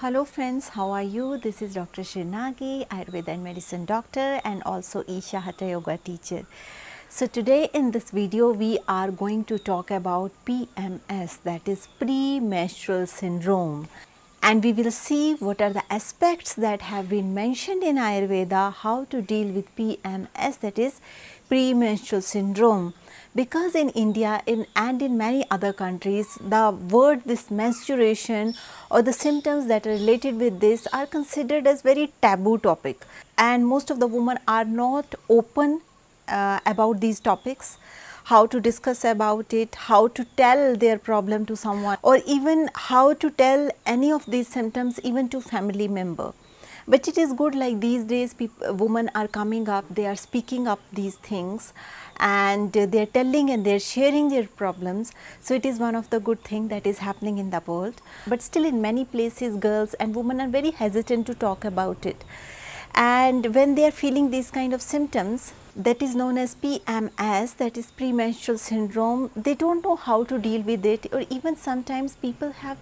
Hello friends, how are you? This is Dr. Shrinagi, Ayurveda and Medicine doctor and also Isha Hatha Yoga teacher. So today in this video we are going to talk about PMS, that is premenstrual syndrome, and we will see what are the aspects that have been mentioned in Ayurveda, how to deal with PMS, that is premenstrual syndrome. Because in India and in many other countries, the word this menstruation or the symptoms that are related with this are considered as very taboo topic, and most of the women are not open about these topics, how to discuss about it, how to tell their problem to someone, or even how to tell any of these symptoms even to family member. But it is good, like these days women are coming up, they are speaking up these things, and they are telling and they are sharing their problems. So it is one of the good thing that is happening in the world. But still in many places girls and women are very hesitant to talk about it. And when they are feeling these kind of symptoms, that is known as PMS, that is premenstrual syndrome, they don't know how to deal with it, or even sometimes people have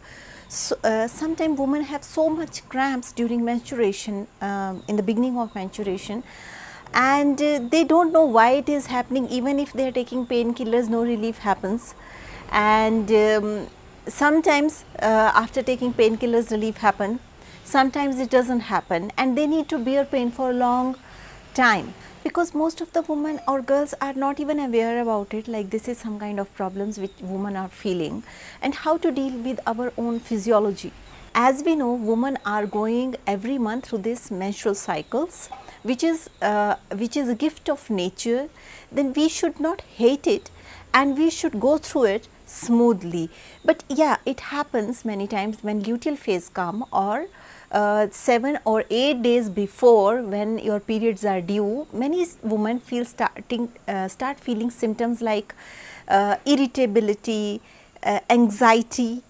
sometimes women have so much cramps during menstruation, in the beginning of menstruation, and they don't know why it is happening. Even if they are taking painkillers, no relief happens, and sometimes after taking painkillers relief happen, sometimes it does not happen, and they need to bear pain for a long time, because most of the women or girls are not even aware about it, like this is some kind of problems which women are feeling, and how to deal with our own physiology. As we know, women are going every month through this menstrual cycles, which is a gift of nature. Then we should not hate it, and we should go through it smoothly. But yeah, it happens many times when luteal phase come, or 7 or 8 days before when your periods are due, many women start feeling symptoms like irritability, anxiety,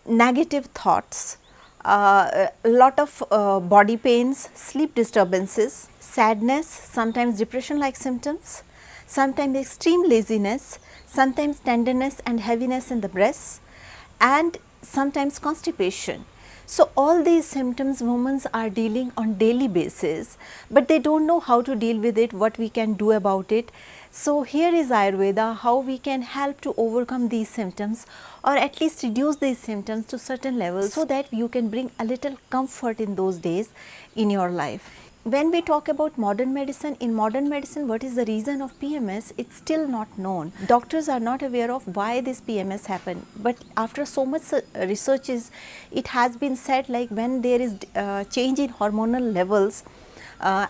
negative thoughts, a lot of body pains, sleep disturbances, sadness, sometimes depression like symptoms, sometimes extreme laziness, sometimes tenderness and heaviness in the breasts, and sometimes constipation. So all these symptoms women are dealing on daily basis, but they don't know how to deal with it, what we can do about it. So here is Ayurveda, how we can help to overcome these symptoms, or at least reduce these symptoms to certain levels, so that you can bring a little comfort in those days in your life. When we talk about modern medicine, in modern medicine, what is the reason of PMS? It's still not known. Doctors are not aware of why this PMS happen. But after so much researches, it has been said, like when there is change in hormonal levels,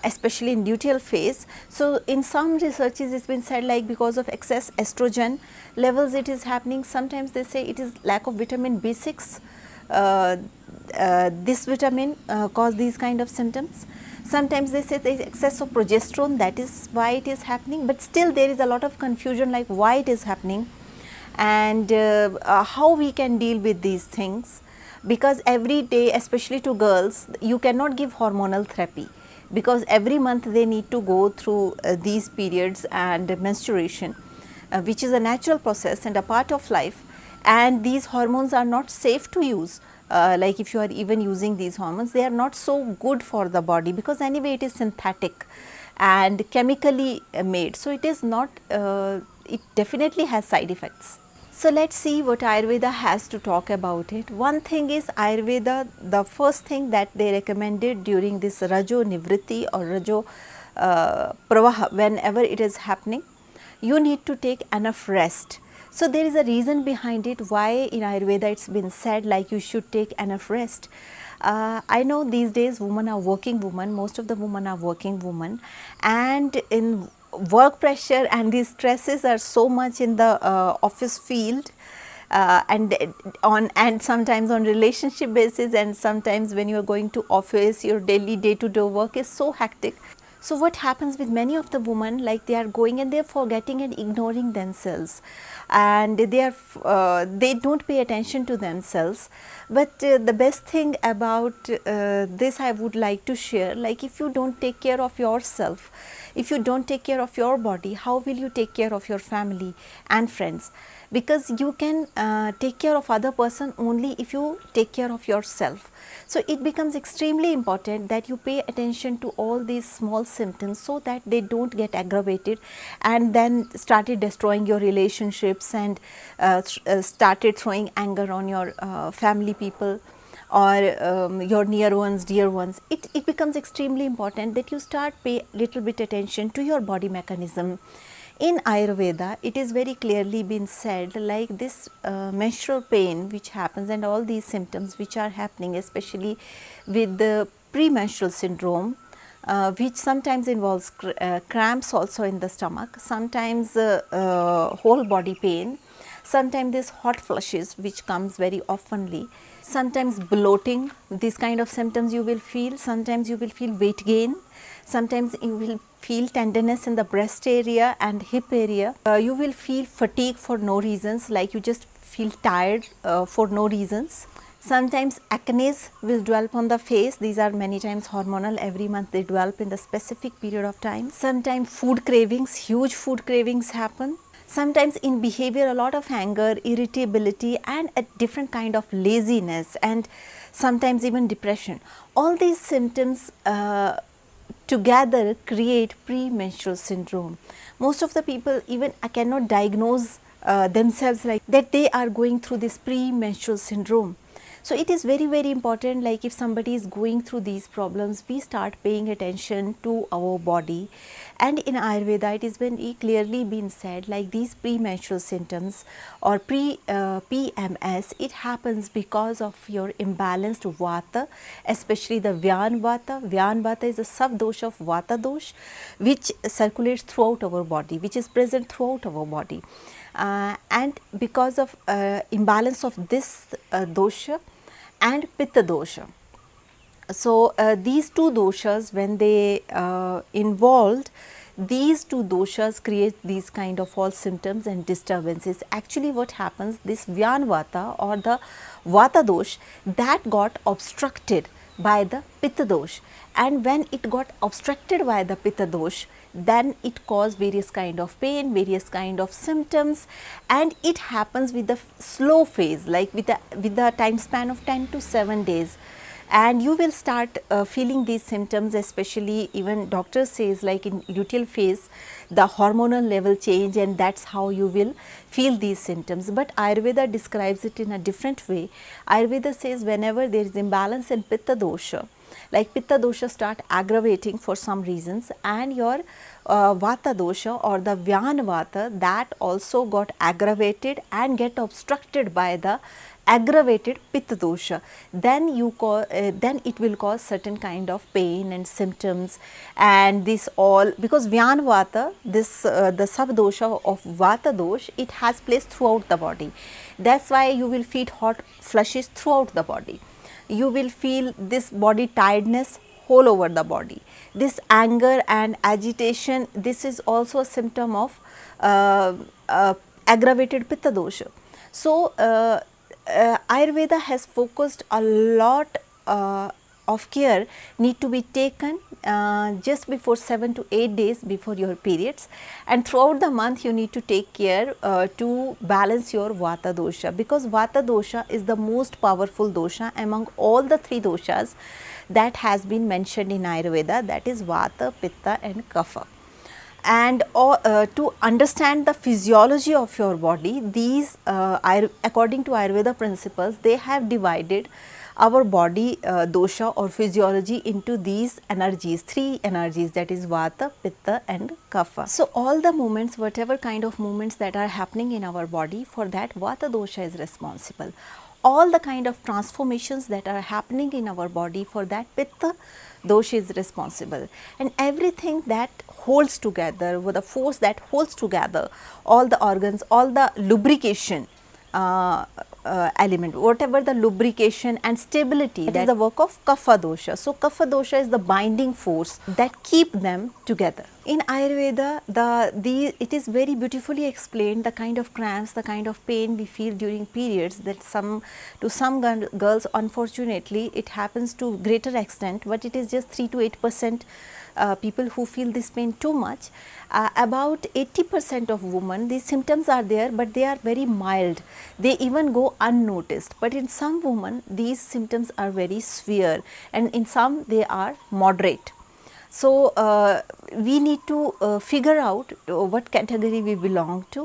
especially in luteal phase. So in some researches it's been said, like because of excess estrogen levels it is happening. Sometimes they say it is lack of vitamin B6. This vitamin cause these kind of symptoms. Sometimes they say there is excess of progesterone, that is why it is happening, but still there is a lot of confusion, like why it is happening, and how we can deal with these things. Because every day, especially to girls, you cannot give hormonal therapy, because every month they need to go through these periods and menstruation, which is a natural process and a part of life, and these hormones are not safe to use. Like if you are even using these hormones, they are not so good for the body, because anyway it is synthetic and chemically made. So it is not, it definitely has side effects. So let us see what Ayurveda has to talk about it. One thing is, Ayurveda, the first thing that they recommended during this Rajo Nivritti or Rajo Pravaha, whenever it is happening, you need to take enough rest. So there is a reason behind it, why in Ayurveda it's been said like you should take enough rest. I know these days women are working women, most of the women are working women, and in work pressure and these stresses are so much in the office field, and sometimes on relationship basis, and sometimes when you are going to office, your daily day-to-day work is so hectic. So what happens with many of the women, like they are going and they are forgetting and ignoring themselves. and they don't pay attention to themselves. But the best thing about this I would like to share, like if you don't take care of yourself, if you don't take care of your body, how will you take care of your family and friends? Because you can take care of other person only if you take care of yourself. So it becomes extremely important that you pay attention to all these small symptoms so that they don't get aggravated and then started destroying your relationships and started throwing anger on your family people or your near ones, dear ones. It becomes extremely important that you start pay little bit attention to your body mechanism. In Ayurveda, it is very clearly been said, like this menstrual pain which happens and all these symptoms which are happening, especially with the premenstrual syndrome, which sometimes involves cramps also in the stomach, sometimes whole body pain, sometimes this hot flushes which comes very oftenly, sometimes bloating, these kind of symptoms you will feel, sometimes you will feel weight gain, sometimes you will feel tenderness in the breast area and hip area. You will feel fatigue for no reasons, like you just feel tired for no reasons. Sometimes acne will develop on the face. These are many times hormonal. Every month they develop in the specific period of time. Sometimes food cravings, huge food cravings happen. Sometimes in behavior, a lot of anger, irritability and a different kind of laziness, and sometimes even depression. All these symptoms together create premenstrual syndrome. Most of the people even cannot diagnose themselves like that they are going through this premenstrual syndrome. So it is very, very important, like if somebody is going through these problems, we start paying attention to our body. And in Ayurveda, it is very clearly been said, like these premenstrual symptoms or PMS, it happens because of your imbalanced Vata, especially the Vyan Vata. Vyan Vata is a sub-dosha of Vata dosh, which circulates throughout our body, which is present throughout our body. And because of imbalance of this dosha and Pitta dosha. So these two doshas, when they involved, these two doshas create these kind of all symptoms and disturbances. Actually what happens, this Vyan Vata or the Vata dosh, that got obstructed by the Pitta dosh, and when it got obstructed by the Pitta dosh, then it caused various kind of pain, various kind of symptoms, and it happens with the slow phase, like with the time span of 10 to 7 days. And you will start feeling these symptoms, especially even doctor says, like in luteal phase, the hormonal level change, and that's how you will feel these symptoms. But Ayurveda describes it in a different way. Ayurveda says whenever there is imbalance in Pitta dosha, like Pitta dosha start aggravating for some reasons, and your Vata dosha or the Vyan Vata, that also got aggravated and get obstructed by the aggravated Pitta dosha, then then it will cause certain kind of pain and symptoms. And this all because Vyan Vata, this the sub dosha of Vata dosh, it has place throughout the body. That's why you will feel hot flushes throughout the body. You will feel this body tiredness whole over the body. This anger and agitation, this is also a symptom of aggravated Pitta dosha. So Ayurveda has focused a lot of care need to be taken just before 7 to 8 days before your periods, and throughout the month you need to take care to balance your Vata dosha, because Vata dosha is the most powerful dosha among all the 3 doshas that has been mentioned in Ayurveda, that is Vata, Pitta and Kapha. And to understand the physiology of your body, these according to Ayurveda principles, they have divided our body dosha or physiology into these energies, 3 energies, that is Vata, Pitta and Kapha. So all the movements, whatever kind of movements that are happening in our body, for that Vata dosha is responsible. All the kind of transformations that are happening in our body, for that Pitta dosha is responsible. And everything that holds together, with the force that holds together all the organs, all the lubrication element, whatever the lubrication and stability, that is the work of Kapha dosha. So Kapha dosha is the binding force that keep them together. In Ayurveda, it is very beautifully explained the kind of cramps, the kind of pain we feel during periods, that to some girls unfortunately it happens to greater extent, but it is just 3 to 8% people who feel this pain too much. About 80% of women, these symptoms are there, but they are very mild. They even go unnoticed. But in some women, these symptoms are very severe, and in some they are moderate. So, we need to figure out what category we belong to.